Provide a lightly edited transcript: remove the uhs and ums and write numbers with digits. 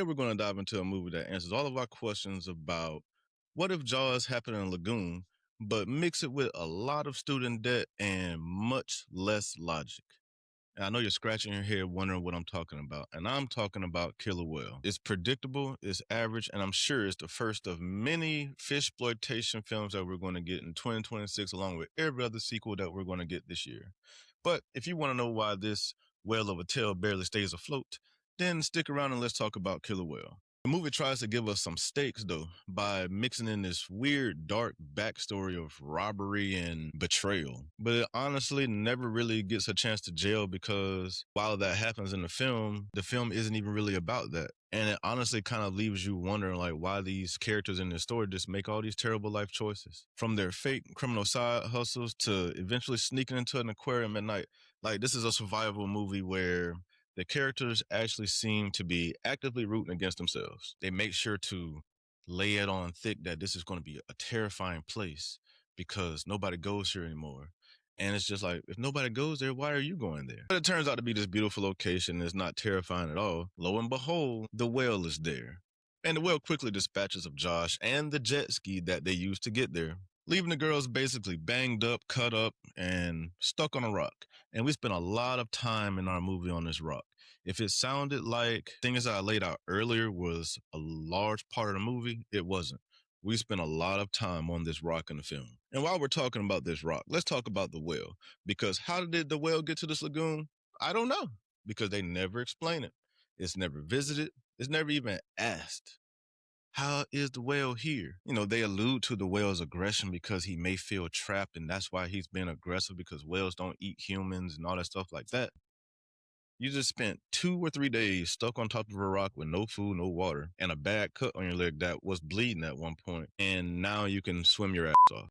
Today we're going to dive into a movie that answers all of our questions about what if Jaws happened in a lagoon, but mix it with a lot of student debt and much less logic. And I know you're scratching your head wondering what I'm talking about, and I'm talking about Killer Whale. It's predictable, it's average, and I'm sure it's the first of many fish exploitation films that we're going to get in 2026, along with every other sequel that we're going to get this year. But if you want to know why this whale of a tale barely stays afloat, then stick around and let's talk about Killer Whale. The movie tries to give us some stakes, though, by mixing in this weird, dark backstory of robbery and betrayal. But it honestly never really gets a chance to jail because while that happens in the film isn't even really about that. And it honestly kind of leaves you wondering, like, why these characters in this story just make all these terrible life choices. From their fake criminal side hustles to eventually sneaking into an aquarium at night. Like, this is a survival movie where the characters actually seem to be actively rooting against themselves. They make sure to lay it on thick that this is going to be a terrifying place because nobody goes here anymore. And it's just like, if nobody goes there, why are you going there? But it turns out to be this beautiful location. It's not terrifying at all. Lo and behold, the whale is there. And the whale quickly dispatches of Josh and the jet ski that they used to get there, leaving the girls basically banged up, cut up, and stuck on a rock. And we spent a lot of time in our movie on this rock. If it sounded like things that I laid out earlier was a large part of the movie, it wasn't. We spent a lot of time on this rock in the film. And while we're talking about this rock, let's talk about the whale. Because how did the whale get to this lagoon? I don't know. Because they never explain it. It's never visited. It's never even asked. How is the whale here? You know, they allude to the whale's aggression because he may feel trapped, and that's why he's been aggressive because whales don't eat humans and all that stuff like that. You just spent 2 or 3 days stuck on top of a rock with no food, no water, and a bad cut on your leg that was bleeding at one point, and now you can swim your ass off.